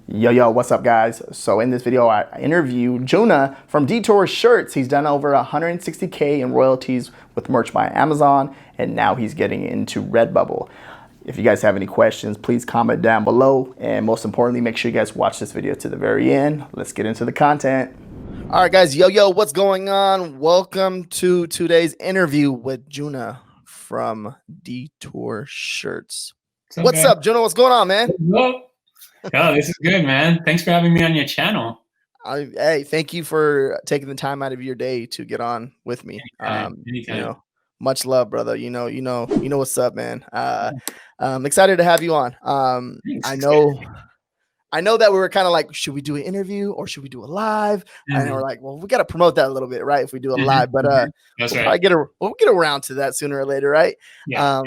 Yo, what's up, guys? So in this video, I interview Juna from Detour Shirts. He's done over 160K in royalties with merch by Amazon, and now he's getting into Redbubble. If you guys have any questions, please comment down below. And most importantly, make sure you guys watch this video to the very end. Let's get into the content. All right, guys. Yo, what's going on? Welcome to today's interview with Juna from Detour Shirts. What's up, Juna? What's going on, man? Hello. Oh, this is good, man. Thanks for having me on your channel. Hey, thank you for taking the time out of your day to get on with me. Anytime. You know, much love, brother. You know what's up, man. I'm excited to have you on. Thanks. I know that we were kind of like, should we do an interview or should we do a live? And we're like, well, we got to promote that a little bit, right? If we do a live, but That's we'll right. we'll get around to that sooner or later, right? Yeah.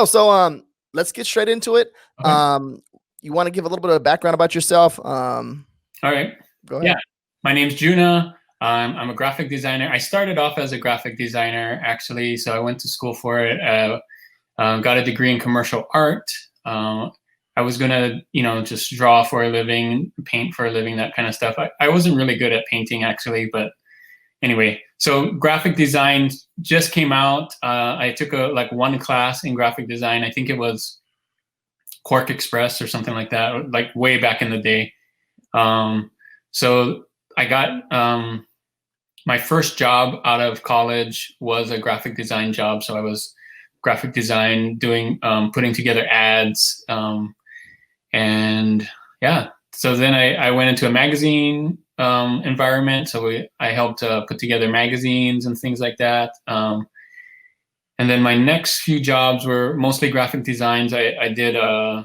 So let's get straight into it. Okay. You want to give a little bit of background about yourself? All right. Go ahead. Yeah. My name's Juna. I'm a graphic designer. I started off as a graphic designer, actually. So I went to school for it. Got a degree in commercial art. I was gonna, just draw for a living, paint for a living, that kind of stuff. I wasn't really good at painting, actually, but anyway. So graphic design just came out. I took one class in graphic design. I think it was Quark Express or something like that, like way back in the day. So I got my first job out of college was a graphic design job. So I was graphic design doing putting together ads, and yeah. So then I went into a magazine environment. So I helped put together magazines and things like that. And then my next few jobs were mostly graphic designs. I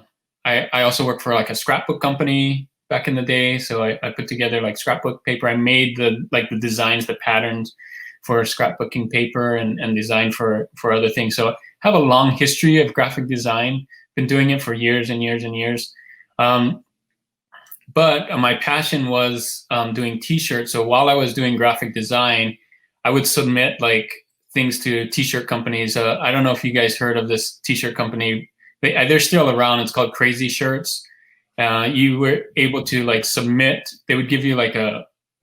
also worked for like a scrapbook company back in the day. So I put together like scrapbook paper. I made the designs, the patterns for scrapbooking paper and design for other things. So I have a long history of graphic design, been doing it for years and years and years. But my passion was doing t-shirts. So while I was doing graphic design, I would submit like things to t-shirt companies. I don't know if you guys heard of this t-shirt company. They're still around. It's called Crazy Shirts. You were able to like submit. They would give you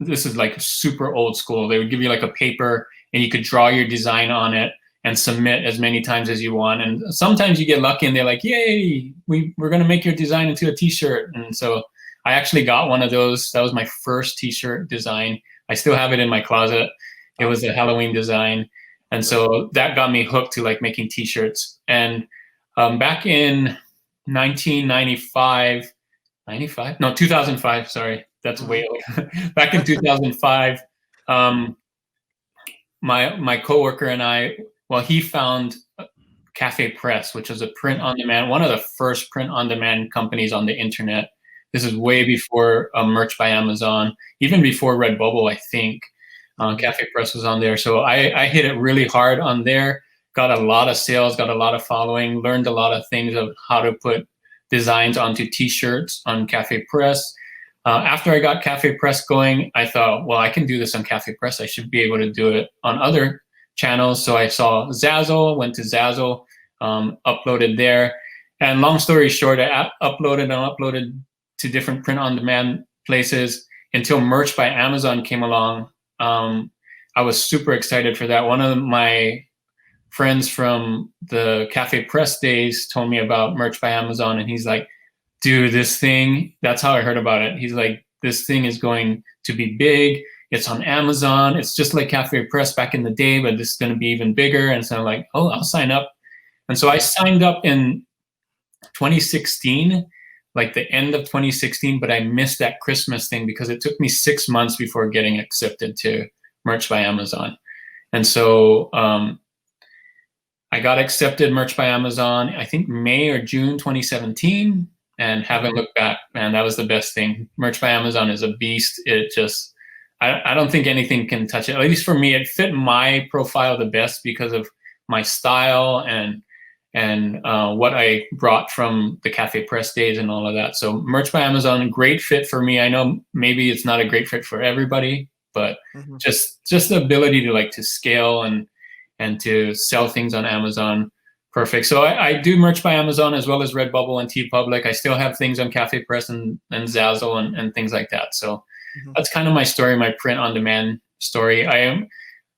this is like super old school. They would give you like a paper and you could draw your design on it and submit as many times as you want. And sometimes you get lucky and they're like, yay, we're going to make your design into a t-shirt. And so I actually got one of those. That was my first t-shirt design. I still have it in my closet. It was a Halloween design. And so that got me hooked to like making t-shirts. And back in 2005, sorry, that's way old. Back in 2005, my coworker and I, he found Cafe Press, which was a print on demand, one of the first print on demand companies on the internet. This is way before merch by Amazon, even before Redbubble, I think. Cafe Press was on there. So I hit it really hard on there, got a lot of sales, got a lot of following, learned a lot of things of how to put designs onto t-shirts on Cafe Press. After I got Cafe Press going, I thought, well, I can do this on Cafe Press. I should be able to do it on other channels. So I saw Zazzle, went to Zazzle, uploaded there. And long story short, I uploaded to different print-on-demand places until merch by Amazon came along. I was super excited for that. One of my friends from the Cafe Press days told me about merch by Amazon, and he's like, dude, this thing, that's how I heard about it. He's like, this thing is going to be big. It's on Amazon. It's just like Cafe Press back in the day, but this is going to be even bigger. And so I'm like, oh, I'll sign up. And so I signed up in 2016, like the end of 2016, but I missed that Christmas thing because it took me 6 months before getting accepted to merch by Amazon. And so I got accepted merch by Amazon, I think May or June 2017, and haven't looked back. Man, that was the best thing. Merch by Amazon is a beast. It just, I don't think anything can touch it. At least for me, it fit my profile the best because of my style and what I brought from the Cafe Press days and all of that. So merch by Amazon, great fit for me. I know maybe it's not a great fit for everybody, but just the ability to to scale and to sell things on Amazon Perfect. So I do merch by Amazon as well as Redbubble and TeePublic. I still have things on Cafe Press and Zazzle and things like that. So that's kind of my story, my print on demand story. I am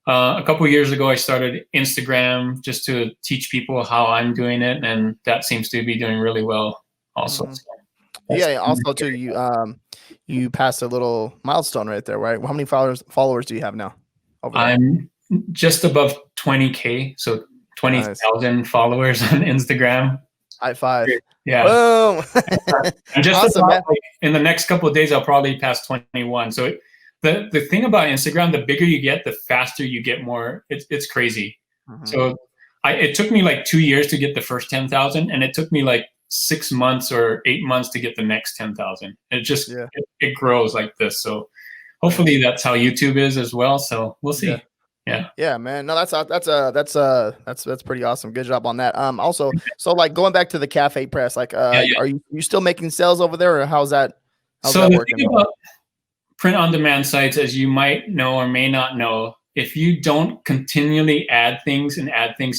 a couple of years ago, I started Instagram just to teach people how I'm doing it, and that seems to be doing really well also. So yeah. Also, too, you passed a little milestone right there, right? How many followers do you have now? I'm just above 20K, so 20,000 followers on Instagram. High five. Yeah. Boom. I'm just awesome, about, like, in the next couple of days, I'll probably pass 21. So the thing about Instagram, the bigger you get, the faster you get more. It's crazy. So it took me like 2 years to get the first 10,000, and it took me like 6 months or 8 months to get the next 10,000. It just it grows like this. So hopefully that's how YouTube is as well. So we'll see. Yeah, man. No, that's pretty awesome. Good job on that. Also, so like going back to the Cafe Press, like, are you still making sales over there, or how's that the thing about print on demand sites, as you might know or may not know, if you don't continually add things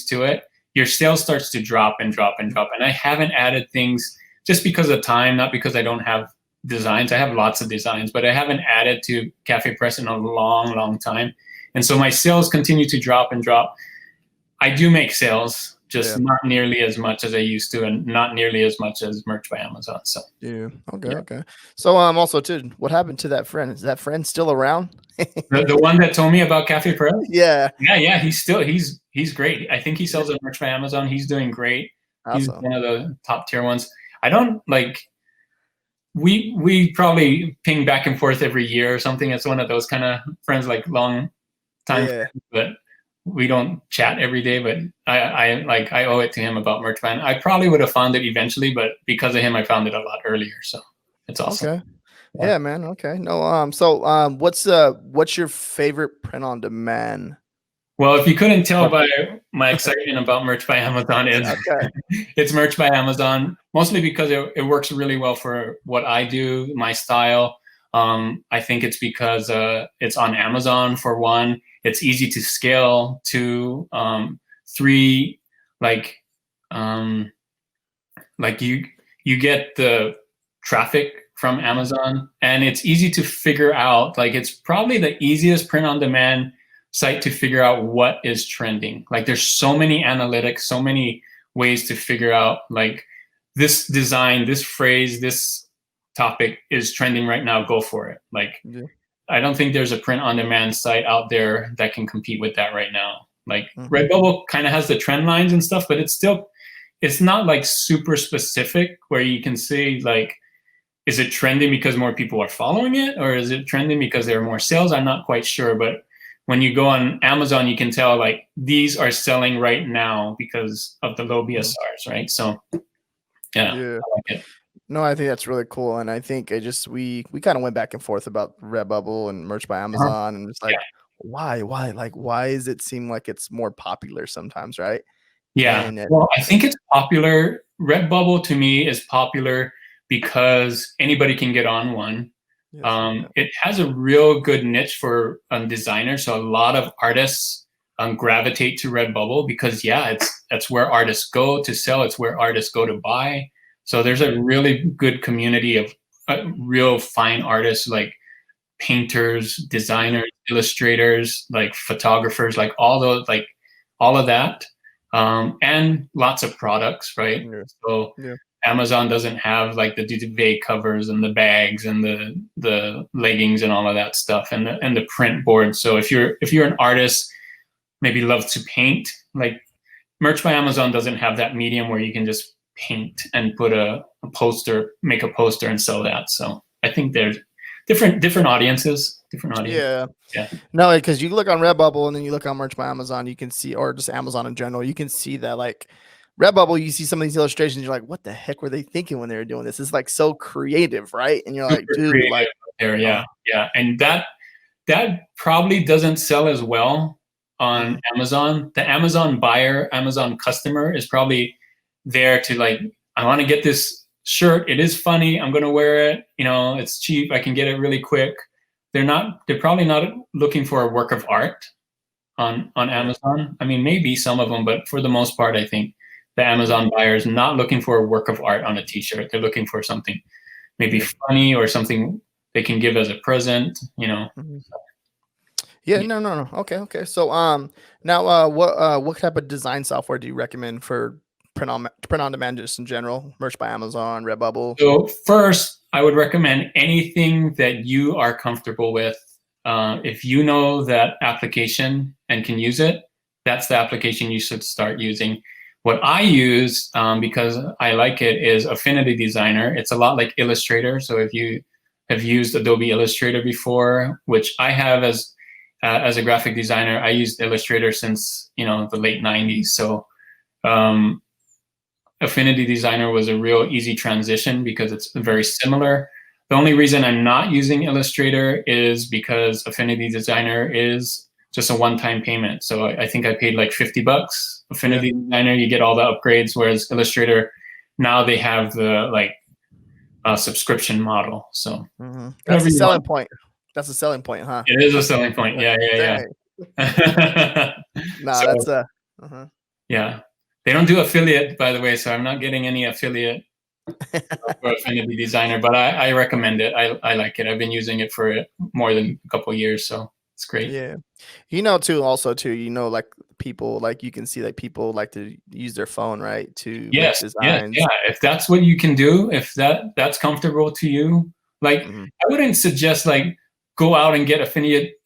to it, your sales starts to drop and drop and drop. And I haven't added things just because of time, not because I don't have designs. I have lots of designs, but I haven't added to Cafe Press in a long, long time. And so my sales continue to drop and drop. I do make sales, just not nearly as much as I used to, and not nearly as much as merch by Amazon. So okay. So also too, what happened to that friend? Is that friend still around? the one that told me about Cafe Press? Yeah. He's great. I think he sells at merch by Amazon. He's doing great. Awesome. He's one of the top tier ones. I don't like. We probably ping back and forth every year or something. It's one of those kind of friends, like long time, but we don't chat every day. But I owe it to him about merch by. I probably would have found it eventually, but because of him, I found it a lot earlier. So it's awesome. Okay. Yeah, man. Okay. No. So what's your favorite print on demand? Well, if you couldn't tell by my excitement about merch by Amazon, it's merch by Amazon, mostly because it works really well for what I do, my style. I think it's because it's on Amazon, for one. It's easy to scale. 2, 3, like you get the traffic from Amazon, and it's easy to figure out. Like, it's probably the easiest print on demand site to figure out what is trending. Like, there's so many analytics, so many ways to figure out, like, this design, this phrase, this topic is trending right now, go for it. Like, I don't think there's a print on demand site out there that can compete with that right now. Like, Redbubble kind of has the trend lines and stuff, but it's not like super specific where you can see, like, is it trending because more people are following it, or is it trending because there are more sales? I'm not quite sure, but when you go on Amazon, you can tell, like, these are selling right now because of the low BSRs, right? So, I like it. No, I think that's really cool, and I think we kind of went back and forth about Redbubble and merch by Amazon, and it's like, why, like, why does it seem like it's more popular sometimes, right? Yeah. Well, I think it's popular. Redbubble to me is popular because anybody can get on one. It has a real good niche for designers, so a lot of artists gravitate to Redbubble because that's where artists go to sell. It's where artists go to buy. So there's a really good community of real fine artists, like painters, designers, illustrators, like photographers, like all of that, and lots of products, right? So Amazon doesn't have like the duvet covers and the bags and the leggings and all of that stuff, and the print board. So if you're an artist, maybe love to paint, like, merch by Amazon doesn't have that medium where you can just paint and put a poster, make a poster and sell that. So I think there's different audiences. Yeah. No, because you look on Redbubble and then you look on merch by Amazon, you can see, or just Amazon in general, you can see that, like, Redbubble, you see some of these illustrations, you're like, what the heck were they thinking when they were doing this? It's like so creative, right? And you're like, dude, like, yeah. And that probably doesn't sell as well on Amazon. The Amazon buyer, Amazon customer is probably there to, like, I want to get this shirt. It is funny. I'm going to wear it. You know, it's cheap. I can get it really quick. They're probably not looking for a work of art on Amazon. I mean, maybe some of them, but for the most part, I think the Amazon buyer is not looking for a work of art on a t-shirt. They're looking for something maybe funny or something they can give as a present, you know. Yeah, no. Okay. So now what type of design software do you recommend for print on demand just in general? Merch by Amazon, Redbubble. So first, I would recommend anything that you are comfortable with. If you know that application and can use it, that's the application you should start using. What I use, because I like it, is Affinity Designer. It's a lot like Illustrator. So if you have used Adobe Illustrator before, which I have as a graphic designer, I used Illustrator since, you know, the late 90s. So Affinity Designer was a real easy transition because it's very similar. The only reason I'm not using Illustrator is because Affinity Designer is just a one-time payment. So I think I paid like $50. Affinity Designer, you get all the upgrades, whereas Illustrator, now they have the like subscription model. So that's a selling point. That's a selling point, huh? It is a selling point. Yeah. Nah, so, that's yeah. They don't do affiliate, by the way, so I'm not getting any affiliate for Affinity Designer, but I recommend it. I like it. I've been using it for more than a couple of years, so it's great. Yeah. You know, you know, like people, like you can see like people like to use their phone, right? To make designs. Yeah. If that's what you can do, if that's comfortable to you, like I wouldn't suggest like go out and get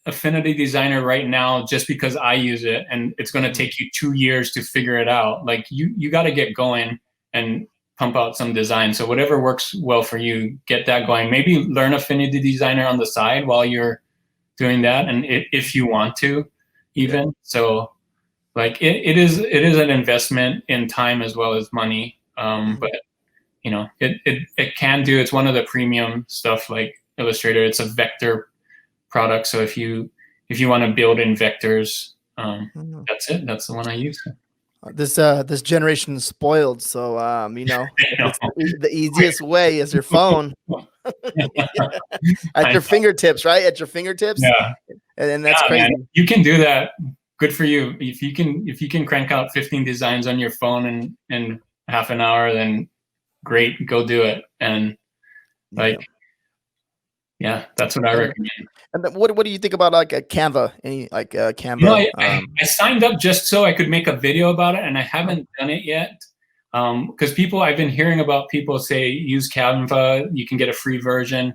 Affinity Designer right now just because I use it and it's going to take you 2 years to figure it out. Like you got to get going and pump out some design. So whatever works well for you, get that going. Maybe learn Affinity Designer on the side while you're doing that, and if you want to, even. So like it is an investment in time as well as money. But you know, it can do. It's one of the premium stuff like Illustrator. It's a vector product. So if you want to build in vectors, that's it. That's the one I use. This generation is spoiled, so you know, the easiest way is your phone. At your fingertips, right? At your fingertips. Yeah. And that's crazy. Man. You can do that. Good for you. If you can crank out 15 designs on your phone in half an hour, then great, go do it. And like yeah, that's what I recommend. And then what do you think about like a Canva? Any like Canva? You know, I signed up just so I could make a video about it, and I haven't done it yet. Because I've been hearing about people say use Canva, you can get a free version.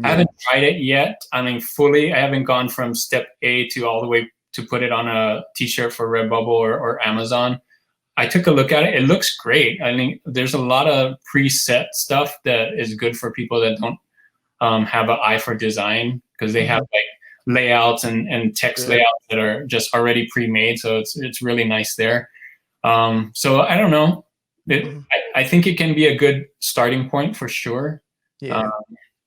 I haven't tried it yet. I mean, fully, I haven't gone from step A to all the way to put it on a t-shirt for Redbubble or Amazon. I took a look at it. It looks great. I mean, there's a lot of preset stuff that is good for people that don't have an eye for design, because they have like layouts and text layouts that are just already pre-made. So it's really nice there. So I don't know. I think it can be a good starting point for sure. Yeah.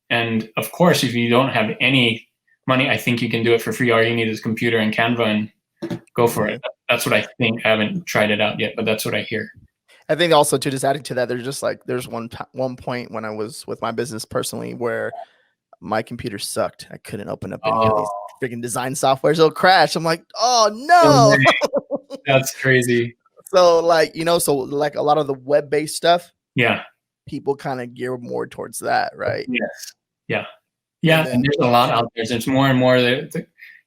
And of course, if you don't have any money, I think you can do it for free. All you need is a computer and Canva and go for it. That's what I think. I haven't tried it out yet, but that's what I hear. I think also too, just adding to that, there's one point when I was with my business personally where my computer sucked. I couldn't open up any of these freaking design softwares. It'll crash. I'm like, oh no. That's crazy. So like, you know, so like a lot of the web-based stuff. Yeah. People kind of gear more towards that, right? Yes. Yeah. Yeah. And there's a lot out there. There's more and more that,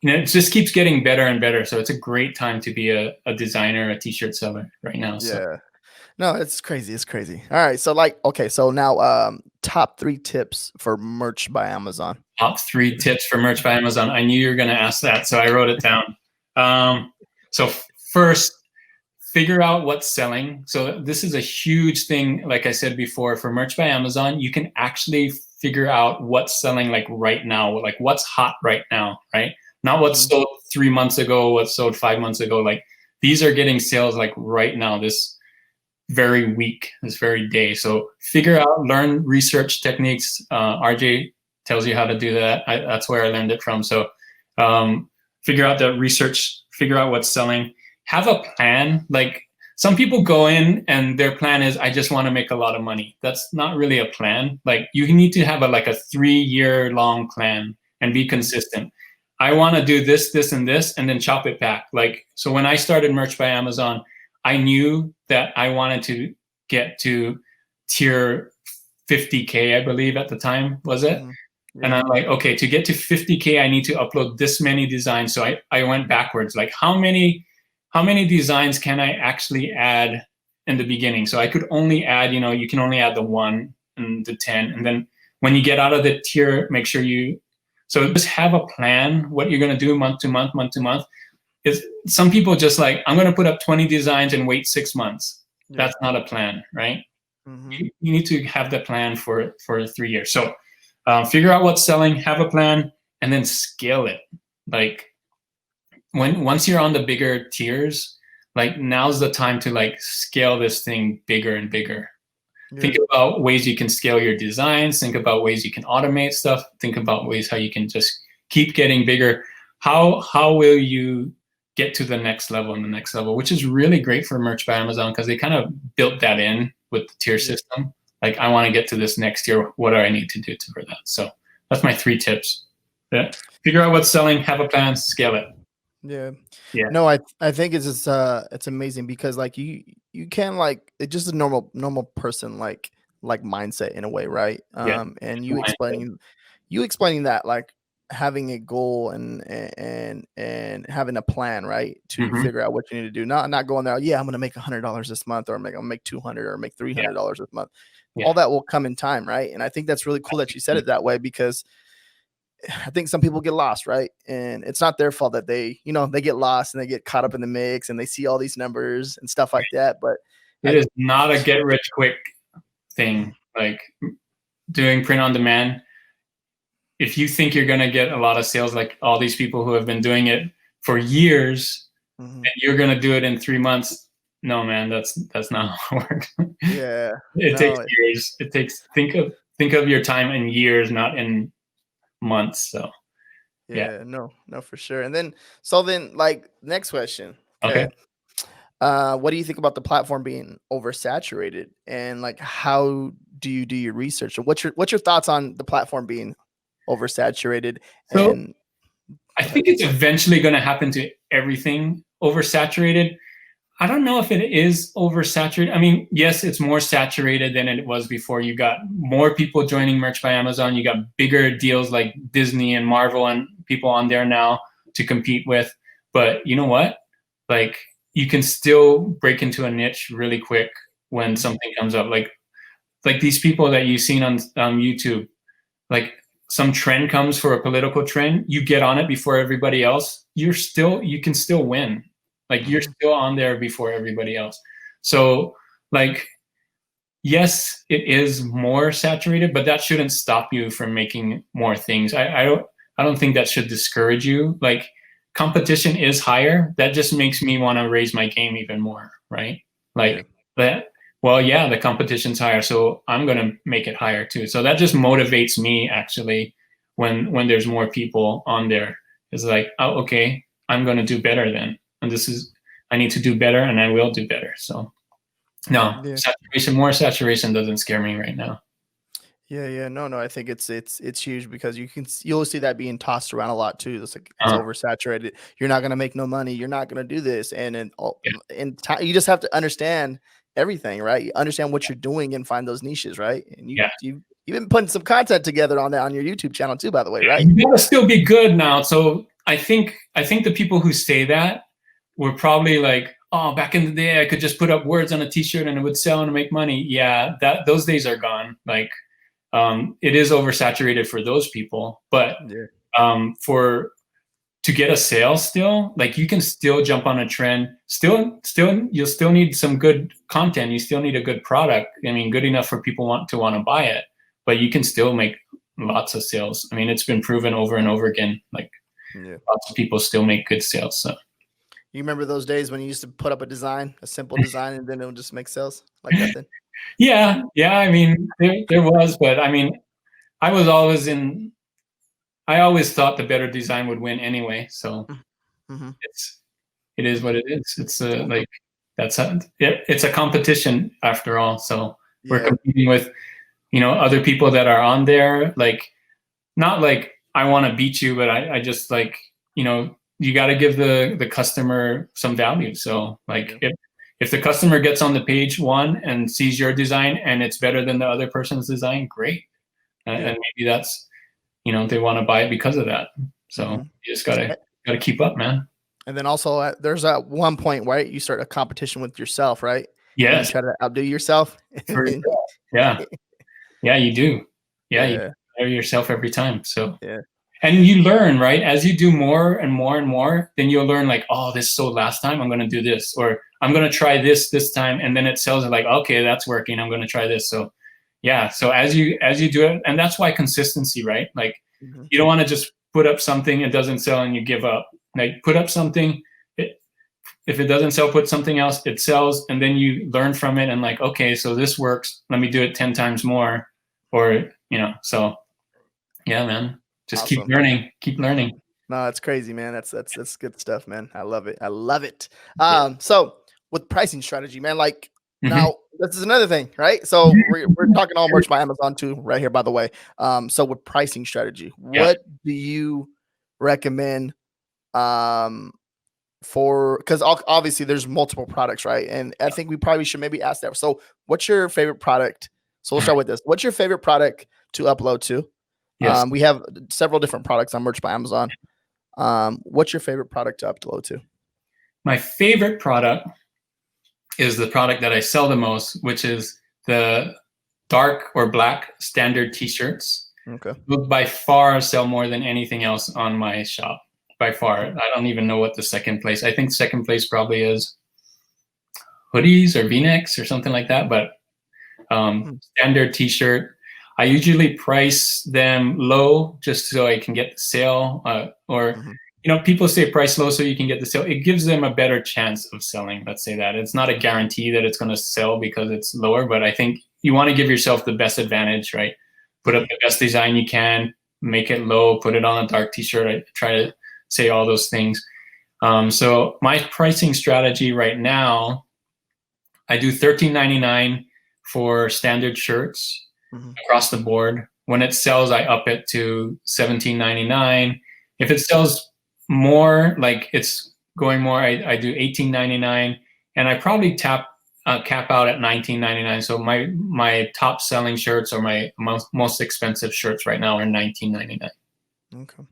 you know, it just keeps getting better and better. So it's a great time to be a designer, a t-shirt seller right now. So. Yeah. No, it's crazy. It's crazy. All right. So like, okay. So now top 3 tips for merch by Amazon. Top 3 tips for merch by Amazon. I knew you were going to ask that, so I wrote it down. So first, figure out what's selling. So this is a huge thing. Like I said before, for merch by Amazon, you can actually figure out what's selling like right now, like what's hot right now, right? Not what's sold 3 months ago, what's sold 5 months ago. Like these are getting sales like right now, this very week, this very day. So figure out, learn research techniques. RJ tells you how to do that. That's where I learned it from. So figure out the research, figure out what's selling. Have a plan. Like some people go in and their plan is, I just want to make a lot of money. That's not really a plan. Like you need to have a 3-year long plan and be consistent. I want to do this, this, and this, and then chop it back. Like, so when I started Merch by Amazon, I knew that I wanted to get to tier 50K, I believe at the time, was it? Yeah. And I'm like, okay, to get to 50K, I need to upload this many designs. So I went backwards. Like, how many designs can I actually add in the beginning? So I could only add, you can only add the 1 and the 10. And then when you get out of the tier, make sure so just have a plan, what you're going to do month to month, month to month. Some people just like, I'm going to put up 20 designs and wait 6 months. Yeah. That's not a plan, right? You need to have the plan for 3 years. So figure out what's selling, have a plan, and then scale it. Like once you're on the bigger tiers, like now's the time to like scale this thing bigger and bigger. Yeah. Think about ways you can scale your designs. Think about ways you can automate stuff. Think about ways how you can just keep getting bigger. How will you get to the next level and the next level, which is really great for Merch by Amazon because they kind of built that in with the tier system. Like, I want to get to this next tier. What do I need to do for that? So that's my 3 tips. Yeah. Figure out what's selling, have a plan, scale it. Yeah. No, I think it's amazing because like you can like, it's just a normal person like mindset in a way, right? And you explaining that like having a goal and having a plan, right, to figure out what you need to do. Not going there, I'm gonna make $100 this month, or I'm gonna make $200 or make $300 this month. All that will come in time, right? And I think that's really cool that you said it that way, because I think some people get lost, right? And it's not their fault that they get lost and they get caught up in the mix and they see all these numbers and stuff like that. But it is not a get rich quick thing. Like doing print on demand, if you think you're going to get a lot of sales, like all these people who have been doing it for years, and you're going to do it in 3 months, no, man, that's not how it works. Yeah. It takes years. It takes, think of your time in years, not in months. So no, for sure. And then like next question. Okay. What do you think about the platform being oversaturated, and like how do you do your research? And what's your thoughts on the platform being oversaturated? So and I think it's eventually going to happen to everything oversaturated. I don't know if it is oversaturated. I mean, yes, it's more saturated than it was before. You got more people joining Merch by Amazon. You got bigger deals like Disney and Marvel and people on there now to compete with. But you know what? Like, you can still break into a niche really quick when something comes up. Like these people that you've seen on YouTube, like some trend comes for a political trend, you get on it before everybody else. You can still win. Like, you're still on there before everybody else. So like, yes, it is more saturated, but that shouldn't stop you from making more things. I don't think that should discourage you. Like, competition is higher. That just makes me want to raise my game even more, right? Like that. Well, yeah, the competition's higher, so I'm going to make it higher too. So that just motivates me actually when there's more people on there. It's like, oh, okay, I'm going to do better then. And I need to do better, and I will do better. So no, more saturation doesn't scare me right now. Yeah. No. I think it's huge, because you'll see that being tossed around a lot too. It's like, it's oversaturated. You're not going to make no money. You're not going to do this. And you just have to understand everything, right? You understand what you're doing and find those niches, right? And you've been putting some content together on that on your YouTube channel too, by the way, right? You gotta still be good now. So I think the people who say that were probably like, oh, back in the day, I could just put up words on a t-shirt and it would sell and make money. Yeah, those days are gone. Like, it is oversaturated for those people, but to get a sale still, like, you can still jump on a trend. Still, you'll still need some good content. You still need a good product. I mean, good enough for people to want to buy it, but you can still make lots of sales. I mean, it's been proven over and over again. Like, lots of people still make good sales. So. You remember those days when you used to put up a simple design, and then it would just make sales like that then? Yeah. I mean, there was, but I mean, I always thought the better design would win anyway. So it is what it is. It's like, it's a competition after all. So we're competing with, other people that are on there. Like, not like I want to beat you, but I just like, you got to give the customer some value. So like, if the customer gets on the page one and sees your design and it's better than the other person's design, great. And maybe that's, they want to buy it because of that. So you just gotta keep up, man. And then also there's at one point, right, you start a competition with yourself, right? Yes. You try to outdo yourself. Yeah. Yeah, you do. Yeah, you better yourself every time. So and you learn, right? As you do more and more and more, then you'll learn like, oh, this sold last time, I'm gonna do this, or I'm gonna try this time, and then it sells, like, okay, that's working, I'm gonna try this. So yeah, so as you do it, and that's why consistency, right? Like you don't want to just put up something, it doesn't sell, and you give up. Like put up something, if it doesn't sell, put something else, it sells, and then you learn from it, and like, okay, so this works, let me do it 10 times more, or so yeah, man. Just awesome. Keep learning. No, it's crazy, man. That's good stuff, man. I love it. So with pricing strategy, man, like now this is another thing, right? So we're talking all merch by Amazon too, right here, by the way. So with pricing strategy, what do you recommend for, because obviously there's multiple products, right? And I think we probably should maybe ask that. So what's your favorite product? So we'll start with this. What's your favorite product to upload to? Yes. We have several different products on Merch by Amazon. What's your favorite product to upload to? My favorite product is the product that I sell the most, which is the dark or black standard t-shirts. Okay. By far sell more than anything else on my shop. By far. I don't even know what the second place. I think second place probably is hoodies or V-necks or something like that. But standard t-shirt, I usually price them low just so I can get the sale, or people say price low so you can get the sale. It gives them a better chance of selling. Let's say that. It's not a guarantee that it's going to sell because it's lower, but I think you want to give yourself the best advantage, right? Put up the best design you can, make it low, put it on a dark t-shirt. I try to say all those things. So my pricing strategy right now, I do $13.99 for standard shirts across the board. When it sells, I up it to $17.99. If it sells more, like it's going more, I do $18.99, and I probably cap out at $19.99. So my top selling shirts, or my most expensive shirts right now, are $19.99. Okay,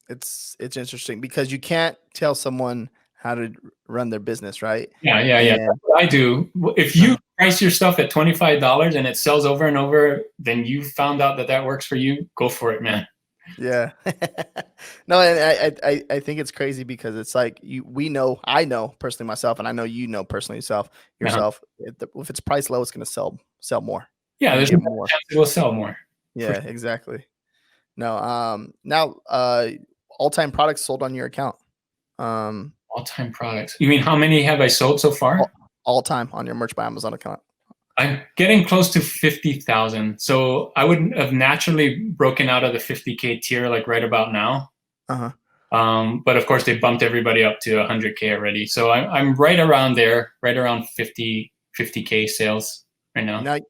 it's interesting because you can't tell someone how to run their business, right? Yeah. That's what I do. If you price your stuff at $25 and it sells over and over, then you found out that works for you. Go for it, man. Yeah. No, and I think it's crazy because it's like I know personally myself, and I know you know personally yourself. If it's priced low, it's going to sell more. Yeah, there's more chance it will sell more. Yeah, exactly. No, now all-time products sold on your account. All-time products. You mean how many have I sold so far? All time on your Merch by Amazon account. I'm getting close to 50,000. So I would have naturally broken out of the 50K tier like right about now. But of course they bumped everybody up to 100K already. So I'm right around there, right around 50K sales right now. Now you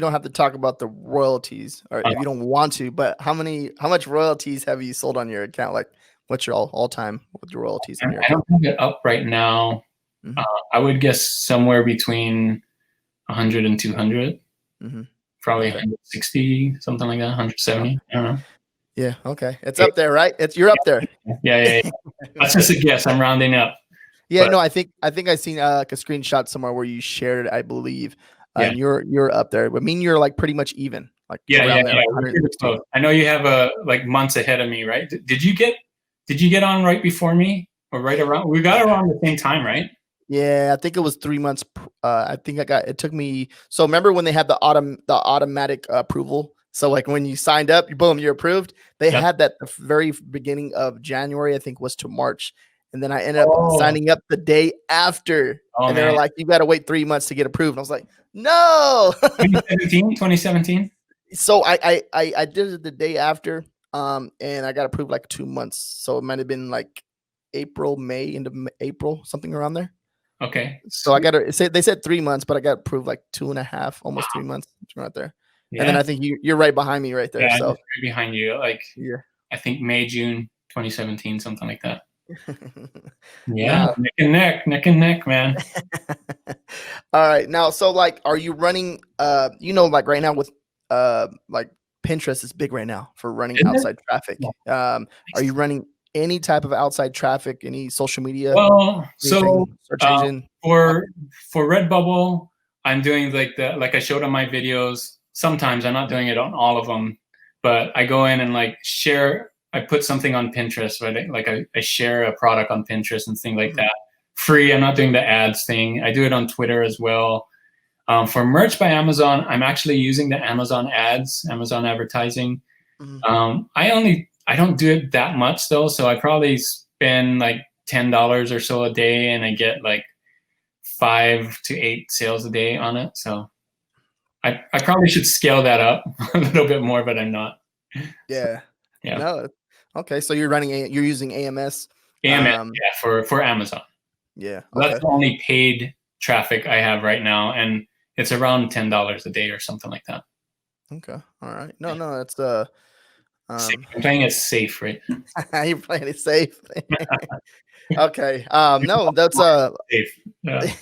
don't have to talk about the royalties, or if you don't want to, but how much royalties have you sold on your account? Like what's your all time with your royalties on your account? I don't have it up right now. I would guess somewhere between 100 and 200, probably 160, something like that, 170. I don't know. Yeah, okay, it's up there, right? You're up there. Yeah. That's just a guess. I'm rounding up. Yeah, no, I think I seen a screenshot somewhere where you shared it, I believe. And you're up there. I mean, you're like pretty much even. Like there, like I know you have like months ahead of me, right? Did you get on right before me, or right around? We got around the same time, right? Yeah, I think it was 3 months. I think it took me. So remember when they had the automatic approval? So like when you signed up, boom, you're approved. They had that the very beginning of January, I think was to March. And then I ended up signing up the day after. And they were like, you got to wait 3 months to get approved. And I was like, no. 2017. So I did it the day after. And I got approved like 2 months. So it might have been like April, May, into April, something around there. Okay. So they said 3 months, but I got approved like 2.5, almost 3 months right there. Yeah. And then I think you're right behind me right there. Yeah, so right behind you. Like I think May, June 2017, something like that. Yeah, Nah. neck and neck, man. All right. Now, so like, are you running, like right now with, like Pinterest is big right now for running Isn't it? outside traffic. Yeah. Are you running any type of outside traffic, any social media, Well, so anything, search engine? for Redbubble, I'm doing like I showed on my videos. Sometimes I'm not doing it on all of them, but I go in and like share. I put something on Pinterest, right? Like I share a product on Pinterest and things like that. Free. I'm not doing the ads thing. I do it on Twitter as well. For Merch by Amazon, I'm actually using the Amazon ads, Amazon advertising. I don't do it that much though, so I probably spend like $10 or so a day, and I get like 5 to 8 sales a day on it. So I probably should scale that up a little bit more, but I'm not. Yeah. So, yeah. No. Okay. So you're using AMS. AMS, yeah, for Amazon. Yeah. Okay. That's the only paid traffic I have right now, and it's around $10 a day or something like that. Okay. All right. No, that's I'm playing it safe, right? You're playing it safe. Okay. No, that's safe. Yeah.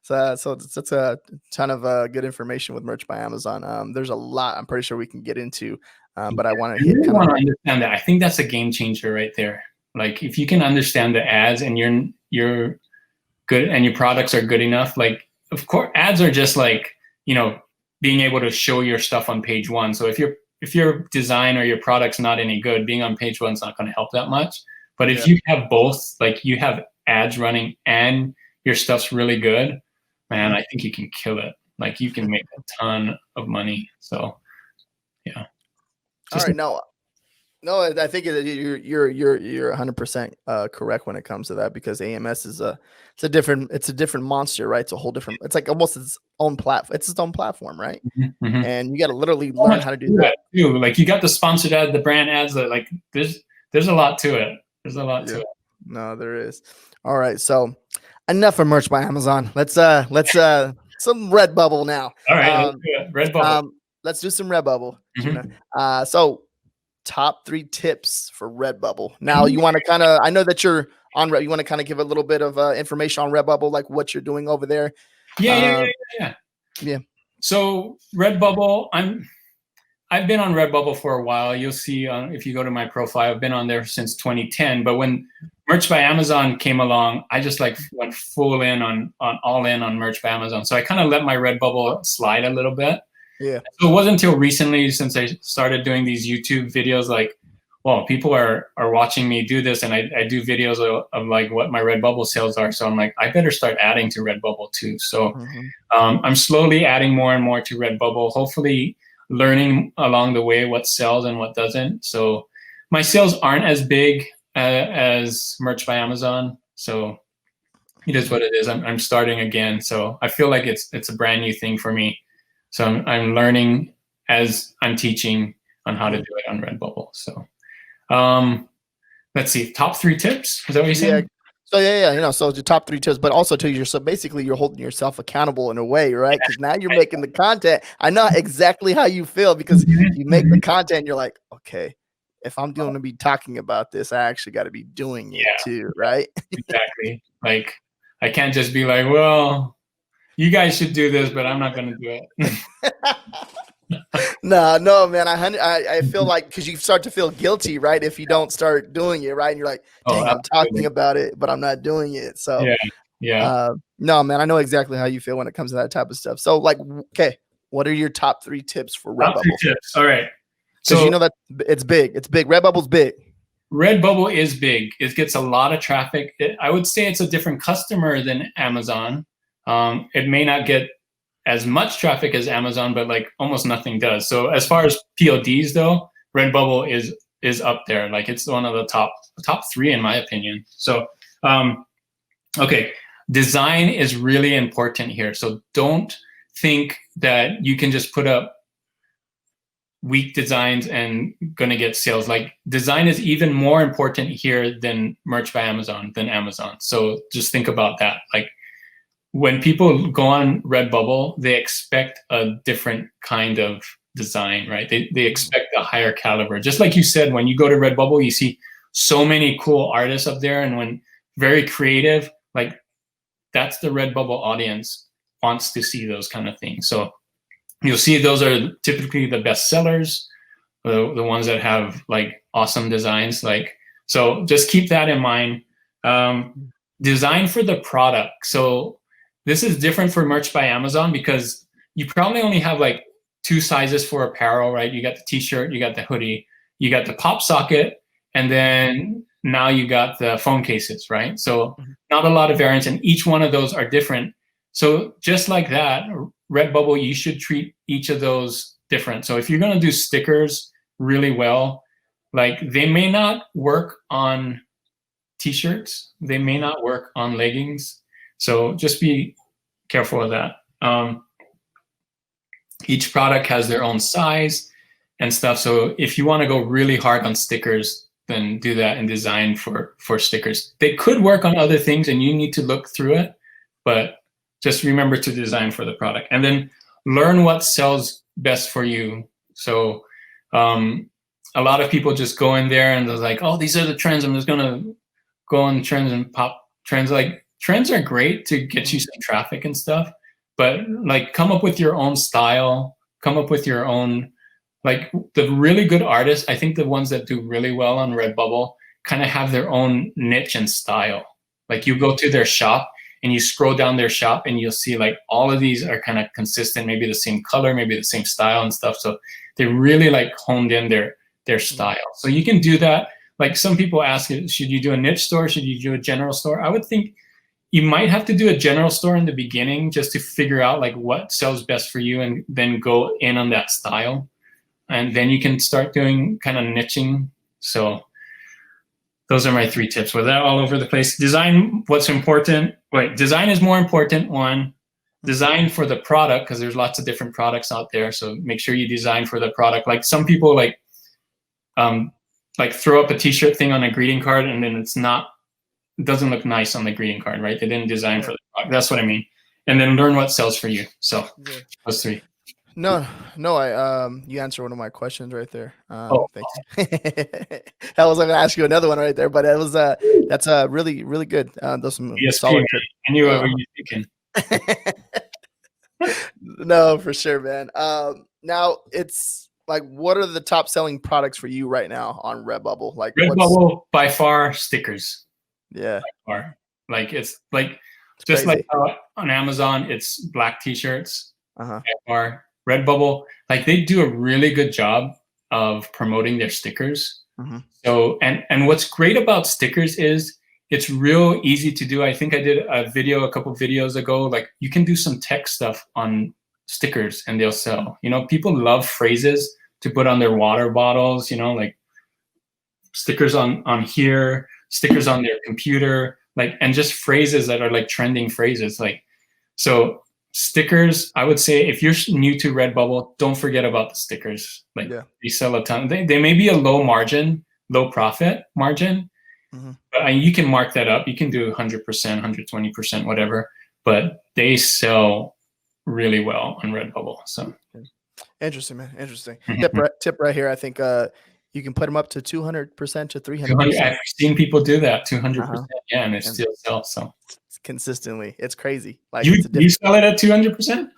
so that's a ton of good information with Merch by Amazon. There's a lot I'm pretty sure we can get into, but I want to hit really want to understand that. I think that's a game changer right there. Like if you can understand the ads and you're good and your products are good enough, like of course ads are just like, being able to show your stuff on page one. So if your design or your product's not any good, being on page one's not going to help that much. But if you have both, like you have ads running and your stuff's really good, man, I think you can kill it. Like you can make a ton of money. So yeah. All right, no, I think you're 100% correct when it comes to that, because AMS is it's a different monster, right? It's a whole different. It's like almost its own platform. It's its own platform, right? Mm-hmm. And you got to literally learn how to do that too. Like you got the sponsored ad, the brand ads. That like there's a lot to it. There's a lot to it. No, there is. All right, so enough of Merch by Amazon. Let's some Redbubble now. All right, let's do it. Redbubble. Let's do some Redbubble. Juna. So top 3 tips for Redbubble. Now you want to kind of, I know that you're on, you want to kind of give a little bit of information on Redbubble, like what you're doing over there. Yeah. So Redbubble, I've been on Redbubble for a while. You'll see if you go to my profile, I've been on there since 2010. But when Merch by Amazon came along, I just like went all in on Merch by Amazon. So I kind of let my Redbubble slide a little bit. Yeah. So it wasn't until recently, since I started doing these YouTube videos, like, well, people are watching me do this, and I do videos of like what my Redbubble sales are. So I'm like, I better start adding to Redbubble too. So I'm slowly adding more and more to Redbubble, hopefully learning along the way what sells and what doesn't. So my sales aren't as big as Merch by Amazon. So it is what it is. I'm starting again. So I feel like it's a brand new thing for me. So I'm learning as I'm teaching on how to do it on Redbubble. So let's see, top 3 tips. Is that what you're saying? So so the top 3 tips, but also too, so basically you're holding yourself accountable in a way, right? Because now you're making the content. I know exactly how you feel, because you make the content, you're like, okay, if I'm going to be talking about this, I actually got to be doing it too, right? Exactly. Like I can't just be like, well, you guys should do this, but I'm not going to do it. No, man. I feel like, because you start to feel guilty, right? If you don't start doing it, right? And you're like, dang, I'm talking about it, but I'm not doing it. So no, man, I know exactly how you feel when it comes to that type of stuff. So like, okay, what are your top 3 tips for Redbubble? Top 3 tips. All right. So you know that it's big. It's big. Redbubble's big. Redbubble is big. It gets a lot of traffic. I would say it's a different customer than Amazon. It may not get as much traffic as Amazon, but like almost nothing does. So as far as PODs though, Redbubble is up there. Like it's one of the top 3 in my opinion. So okay, design is really important here. So don't think that you can just put up weak designs and gonna get sales. Like design is even more important here than Merch by Amazon, So just think about that. Like when people go on Redbubble, they expect a different kind of design, right? They expect a higher caliber. Just like you said, when you go to Redbubble, you see so many cool artists up there, and when very creative, like that's the Redbubble audience wants to see those kind of things. So you'll see those are typically the best sellers, the ones that have like awesome designs. Like, so just keep that in mind. Design for the product. So this is different for Merch by Amazon because you probably only have like 2 sizes for apparel, right? You got the t-shirt, you got the hoodie, you got the pop socket, and then now you got the phone cases, right? So not a lot of variants, and each one of those are different. So just like that, Redbubble, you should treat each of those different. So if you're gonna do stickers really well, like they may not work on t-shirts, they may not work on leggings. So just be careful of that. Each product has their own size and stuff. So if you want to go really hard on stickers, then do that and design for stickers. They could work on other things and you need to look through it, but just remember to design for the product. And then learn what sells best for you. So a lot of people just go in there and they're like, oh, these are the trends. I'm just going to go on trends and pop trends. Like trends are great to get you some traffic and stuff, but like come up with your own style, come up with your own, like the really good artists, I think the ones that do really well on Redbubble kind of have their own niche and style. Like you go to their shop and you scroll down their shop and you'll see like all of these are kind of consistent, maybe the same color, maybe the same style and stuff. So they really like honed in their style. So you can do that. Like some people ask, should you do a niche store? Should you do a general store? I would think you might have to do a general store in the beginning just to figure out like what sells best for you and then go in on that style. And then you can start doing kind of niching. So those are my 3 tips. With that all over the place. Design what's important. Wait, design is more important, one. Design for the product, because there's lots of different products out there. So make sure you design for the product. Like some people like throw up a t-shirt thing on a greeting card and then it doesn't look nice on the greeting card, right? They didn't design for the product. That's what I mean. And then learn what sells for you. So those 3. No, you answered one of my questions right there. Thank you. I was going to ask you another one right there, but it was that's really, really good. Those some solid tips. I knew what you were thinking. No, for sure, man. Now it's like, what are the top selling products for you right now on Redbubble? Like Redbubble, by far, stickers. Yeah. By far. Like it's like just crazy. Like on Amazon, it's black t-shirts. By far. Redbubble, like they do a really good job of promoting their stickers. So and what's great about stickers is it's real easy to do. I think I did a video a couple videos ago. Like you can do some tech stuff on stickers and they'll sell. You know, people love phrases to put on their water bottles, you know, like stickers on here, stickers on their computer, like, and just phrases that are like trending phrases. Like, so stickers, I would say if you're new to Redbubble, don't forget about the stickers. Like they sell a ton. They may be a low margin, low profit margin, but you can mark that up. You can do 100%, 120%, whatever, but they sell really well on Redbubble. So interesting, man. Interesting. Tip right here. I think you can put them up to 200% to 300%. I've seen people do that, 200%. Yeah, and it still sells. So consistently, it's crazy. Like you sell it at 200%.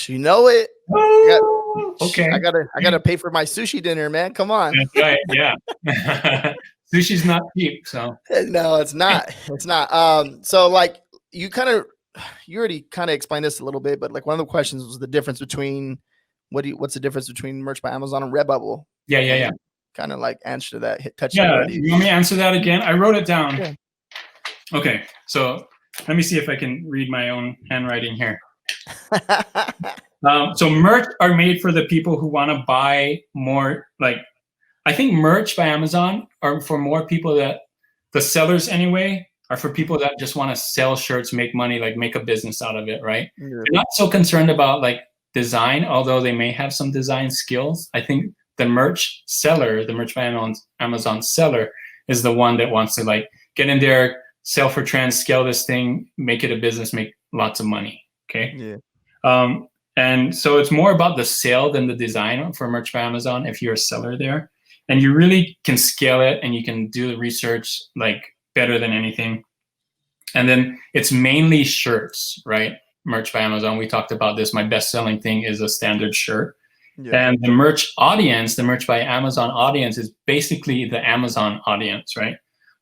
You know it. Oh, okay. I gotta pay for my sushi dinner, man. Come on. That's right. Yeah. Sushi's not cheap, so no, it's not. It's not. So like you already kind of explained this a little bit, but like one of the questions was the difference between what's the difference between Merch by Amazon and Redbubble? Yeah. Kind of like answer to that. Touch. Yeah. You want me to answer that again? I wrote it down. Yeah. Okay. So let me see if I can read my own handwriting here. So merch are made for the people who want to buy more. Like, I think Merch by Amazon are for more people that the sellers anyway are for people that just want to sell shirts, make money, like make a business out of it, right? Yeah. They're not so concerned about like design, although they may have some design skills. I think the merch seller, the Merch by Amazon seller is the one that wants to like get in there, sell for trends, scale this thing, make it a business, make lots of money. Okay. Yeah. And so it's more about the sale than the design for Merch by Amazon if you're a seller there. and you really can scale it, and you can do the research like better than anything. And then it's mainly shirts, right? Merch by Amazon. We talked about this. My best-selling thing is a standard shirt. Yeah. And the merch audience, the Merch by Amazon audience, is basically the Amazon audience, right?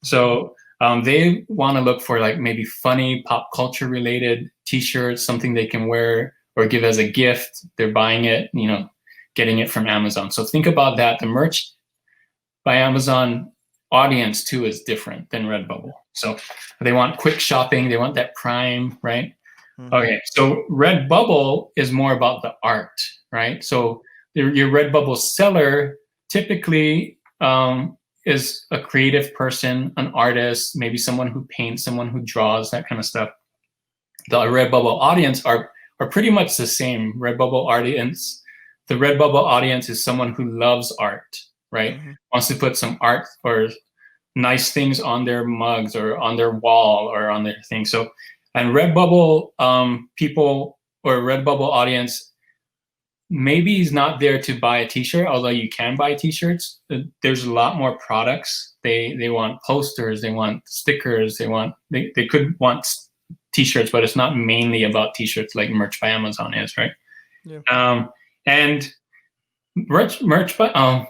So they want to look for like maybe funny pop culture related t-shirts, something they can wear or give as a gift. They're buying it, you know, getting it from Amazon. So think about that. The Merch by Amazon audience too is different than Redbubble. So they want quick shopping. They want that prime, right? Mm-hmm. Okay, so Redbubble is more about the art, right? So your Redbubble seller typically is a creative person, an artist, maybe someone who paints, someone who draws, that kind of stuff. The Redbubble audience are pretty much the same. The Redbubble audience is someone who loves art, right? Mm-hmm. Wants to put some art or nice things on their mugs or on their wall or on their thing. So, and Redbubble people or Redbubble audience maybe is not there to buy a t-shirt, although you can buy t-shirts. There's a lot more products. They want posters, they want stickers, they could want t-shirts, but it's not mainly about t-shirts like Merch by Amazon is, right? Yeah. And Redbubble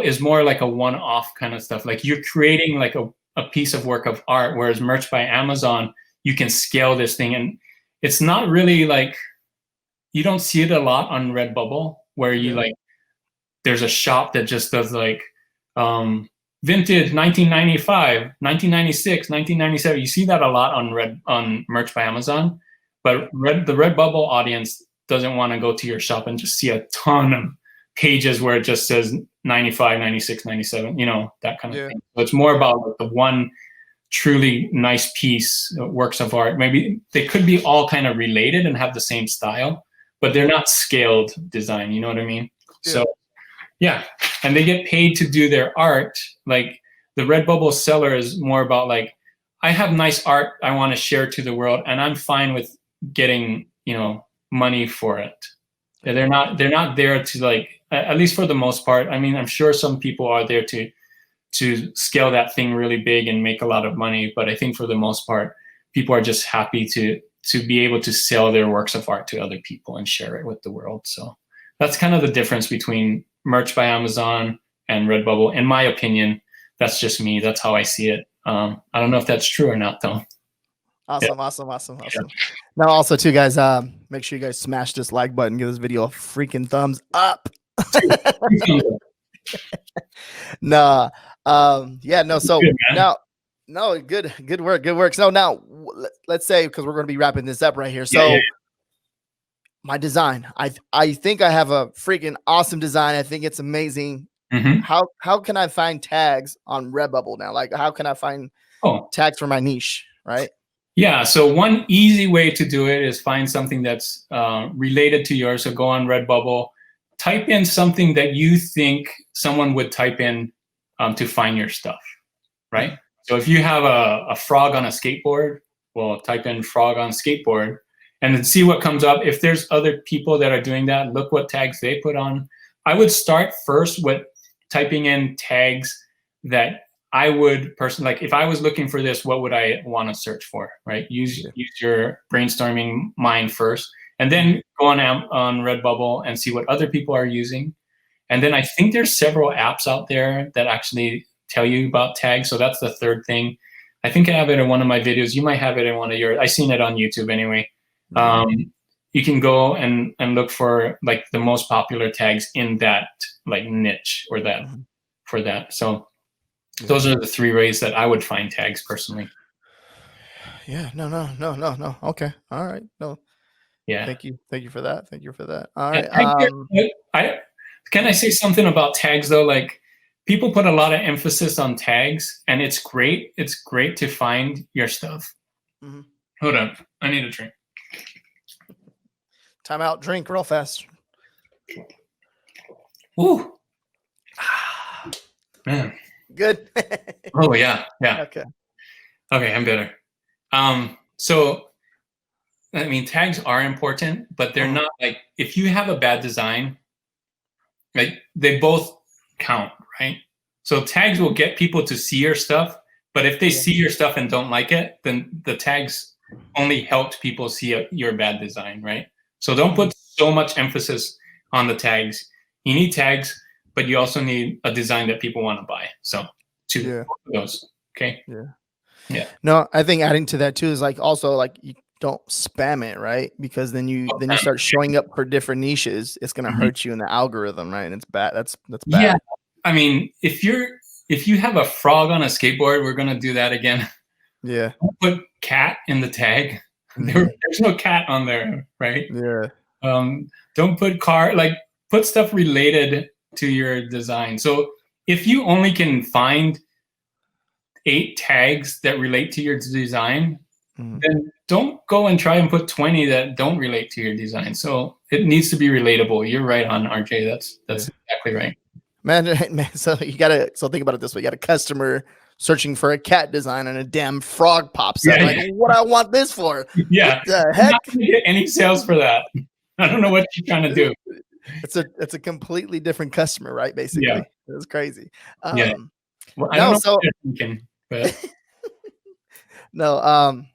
is more like a one-off kind of stuff. Like you're creating like a piece of work of art, whereas Merch by Amazon, you can scale this thing. And it's not really like, you don't see it a lot on Redbubble where you like, there's a shop that just does like vintage 1995, 1996, 1997. You see that a lot on Merch by Amazon, but the Redbubble audience doesn't want to go to your shop and just see a ton of pages where it just says 95, 96, 97, you know, that kind of thing. So it's more about like the one truly nice piece, works of art. Maybe they could be all kind of related and have the same style, but they're not scaled design, you know what I mean? Yeah. So yeah, and they get paid to do their art. Like the Redbubble seller is more about like, I have nice art I want to share to the world, and I'm fine with getting, you know, money for it. They're not there to like, at least for the most part. I mean, I'm sure some people are there to scale that thing really big and make a lot of money, but I think for the most part, people are just happy to be able to sell their works of art to other people and share it with the world. So that's kind of the difference between Merch by Amazon and Redbubble. In my opinion, that's just me. That's how I see it. I don't know if that's true or not, though. Awesome. Yeah. Now, also, too, guys, make sure you guys smash this like button. Give this video a freaking thumbs up. So good, now, no, good work. So now, let's say, because we're going to be wrapping this up right here. So my design, I think I have a freaking awesome design. I think it's amazing. Mm-hmm. How can I find tags on Redbubble now? Like, how can I find tags for my niche, right? Yeah, so one easy way to do it is find something that's related to yours. So go on Redbubble, type in something that you think someone would type in to find your stuff, right? So if you have a frog on a skateboard, well, type in frog on skateboard and then see what comes up. If there's other people that are doing that, look what tags they put on. I would start first with typing in tags that I would personally, like if I was looking for this, what would I want to search for, right? Use your brainstorming mind first, and then go on Redbubble and see what other people are using. And then I think there's several apps out there that actually tell you about tags. So that's the third thing. I think I have it in one of my videos. You might have it in one of yours. I've seen it on YouTube anyway. You can go and look for like the most popular tags in that like niche or that for that. So those are the three ways that I would find tags personally. Yeah, no. Okay. All right. No. Yeah. Thank you for that. All right. Can I say something about tags though? Like people put a lot of emphasis on tags, and it's great. It's great to find your stuff. Mm-hmm. Hold up. I need a drink. Time out. Drink real fast. Ooh. Man. Good. Oh yeah. Okay, I'm better. So I mean, tags are important, but they're not like, if you have a bad design, like they both count, right? So tags will get people to see your stuff, but if they see your stuff and don't like it, then the tags only helped people see your bad design, right? So don't put so much emphasis on the tags. You need tags, but you also need a design that people want to buy. So two of those. Okay. Yeah. No, I think adding to that too is like also like you don't spam it, right? Because then you start showing up for different niches. It's gonna hurt you in the algorithm, right? And it's bad. That's bad. Yeah. I mean, if you have a frog on a skateboard, we're gonna do that again. Yeah. Don't put cat in the tag. There's no cat on there, right? Yeah. Don't put car, like put stuff related to your design. So if you only can find 8 tags that relate to your design, then don't go and try and put 20 that don't relate to your design. So it needs to be relatable. You're right on, RJ. That's exactly right. Man, so think about it this way. You got a customer searching for a cat design and a damn frog pops up. Like, what I want this for? Yeah. What the heck? I'm not gonna get any sales for that. I don't know what you're trying to do. It's a completely different customer, right? Basically. Yeah. It's crazy. Yeah. Well, I don't know what you're thinking, but no,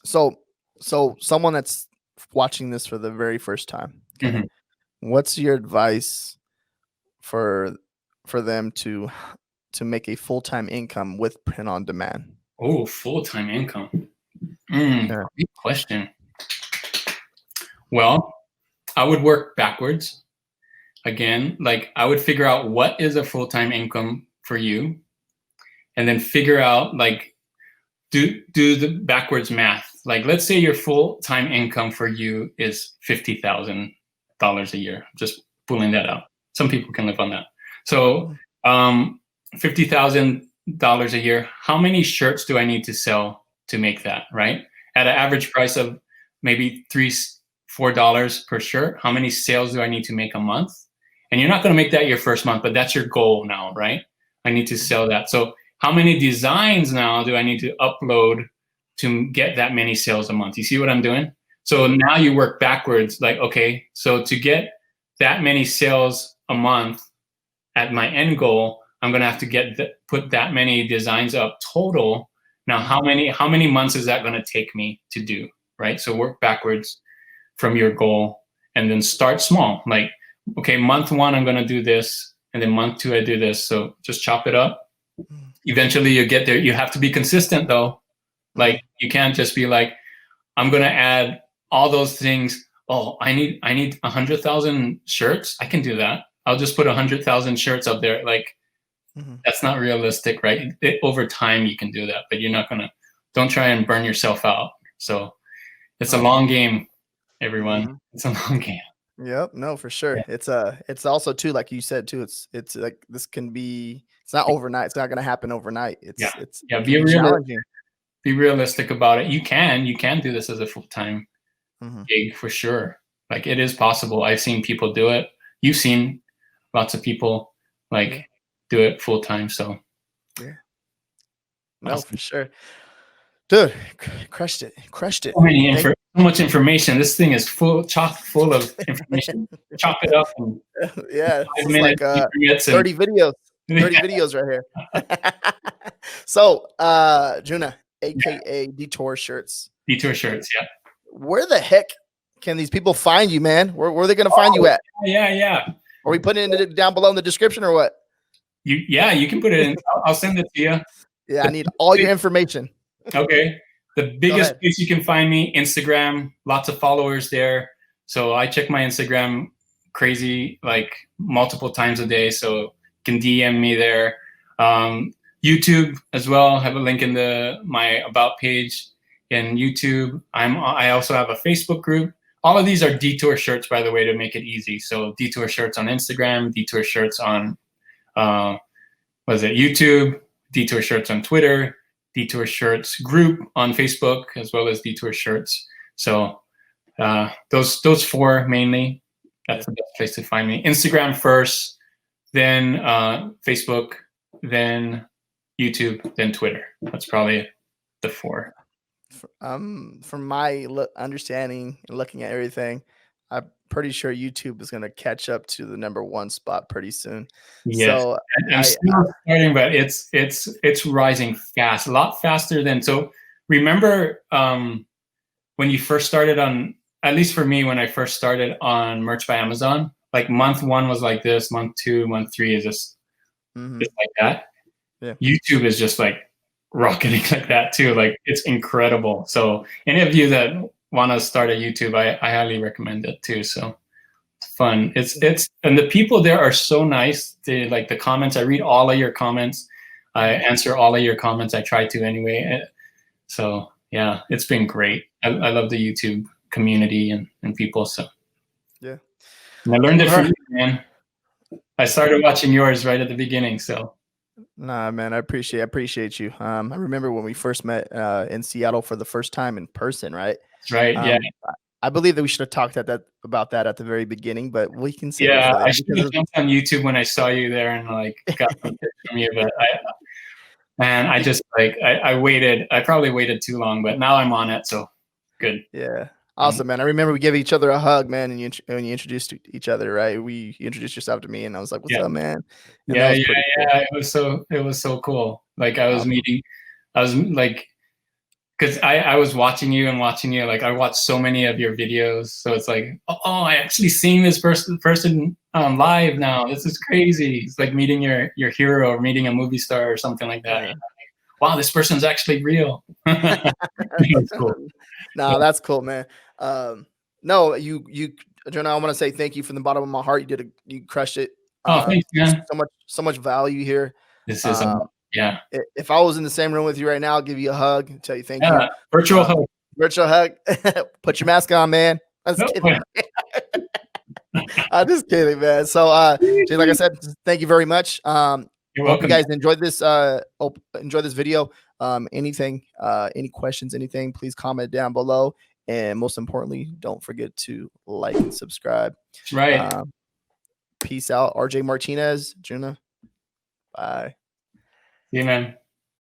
so someone that's watching this for the very first time, okay, what's your advice for them to make a full-time income with print on demand? Oh, full-time income. Great question. Well, I would work backwards. Again, like I would figure out what is a full-time income for you, and then figure out like do the backwards math. Like let's say your full-time income for you is $50,000 a year. Just pulling that out. Some people can live on that. So $50,000 a year. How many shirts do I need to sell to make that, right? At an average price of maybe $3-4 per shirt. How many sales do I need to make a month? And you're not going to make that your first month, but that's your goal now, right? I need to sell that. So how many designs now do I need to upload to get that many sales a month? You see what I'm doing? So now you work backwards. Like, okay, so to get that many sales a month at my end goal, I'm going to have to put that many designs up total. Now, how many months is that going to take me to do, right? So work backwards from your goal and then start small. Like, okay, month 1, I'm going to do this. And then month 2, I do this. So just chop it up. Eventually you get there. You have to be consistent though. Like you can't just be like, I'm going to add all those things. Oh, I need 100,000 shirts. I can do that. I'll just put 100,000 shirts up there. Like that's not realistic, right? Over time you can do that, but you're not going to, don't try and burn yourself out. So it's a long game, everyone. It's a long game. Yep. No, for sure. Yeah. It's also too, like you said too, it's like, this can be, it's not overnight. It's not going to happen overnight. It's be realistic about it. You can do this as a full-time gig for sure. Like it is possible. I've seen people do it. You've seen lots of people like do it full-time. So yeah. No, for sure. Dude, crushed it. So much information. This thing is chock full of information. Chop it up. And yeah, it's like 30 videos. 30 videos right here. So, Juna, aka Detour Shirts. Detour Shirts, yeah. Where the heck can these people find you, man? Where are they going to find you at? Yeah. Are we putting it down below in the description or what? You can put it in. I'll send it to you. Yeah, I need all your information. Okay. The biggest place you can find me, Instagram, lots of followers there. So I check my Instagram crazy, like multiple times a day. So you can DM me there. YouTube as well. I have a link in my about page in YouTube. I also have a Facebook group. All of these are Detour Shirts, by the way, to make it easy. So Detour Shirts on Instagram, Detour Shirts on YouTube, Detour Shirts on Twitter, Detour Shirts group on Facebook, as well as Detour Shirts. So those 4 mainly. That's the best place to find me. Instagram first, then Facebook, then YouTube, then Twitter. That's probably the 4. From my understanding and looking at everything, I pretty sure YouTube is going to catch up to the #1 spot pretty soon. Yes, So I'm still starting, but it's rising fast, a lot faster than. So remember when you first started on, at least for me, when I first started on Merch by Amazon, like month 1 was like this, month 2, month 3 is just like that. Yeah. YouTube is just like rocketing like that too. Like it's incredible. So any of you that want to start a YouTube, I highly recommend it too. So it's fun. It's and the people there are so nice. They like the comments. I read all of your comments. I answer all of your comments. I try to anyway. So yeah, it's been great. I love the YouTube community and people. So yeah, and I learned it from you, man. I started watching yours right at the beginning. So nah, man, I appreciate you. I remember when we first met in Seattle for the first time in person, right? that's right. Yeah. I believe that we should have talked about that at the very beginning, but we can save it Yeah, for that. I should have jumped on YouTube when I saw you there and like got some tips from you, but I just like I waited. I probably waited too long, but now I'm on it, so good. Yeah, awesome, man. I remember we gave each other a hug, man, and when you introduced each other, right? You introduced yourself to me, and I was like, "What's up, man?" And Yeah, that was pretty cool. It was so cool. Like I was like, because I was watching you. Like I watched so many of your videos, so it's like, oh, I actually seen this person live now. This is crazy. It's like meeting your hero or meeting a movie star or something like that. Yeah. Wow, this person's actually real. That's cool. No, that's cool, man. No, you, Jonah, I want to say thank you from the bottom of my heart. You crushed it. Oh, thanks, man. So much value here. This is yeah. If I was in the same room with you right now, I'll give you a hug and tell you thank you. Virtual hug. Virtual hug. Put your mask on, man. I'm just kidding. I'm just kidding, man. So, Jay, like I said, thank you very much. You're hope welcome. you guys enjoyed this. Enjoy this video. Anything, any questions, anything, please comment down below. And most importantly, don't forget to like and subscribe. That's right. Peace out. RJ Martinez, Juna. Bye. See you, man.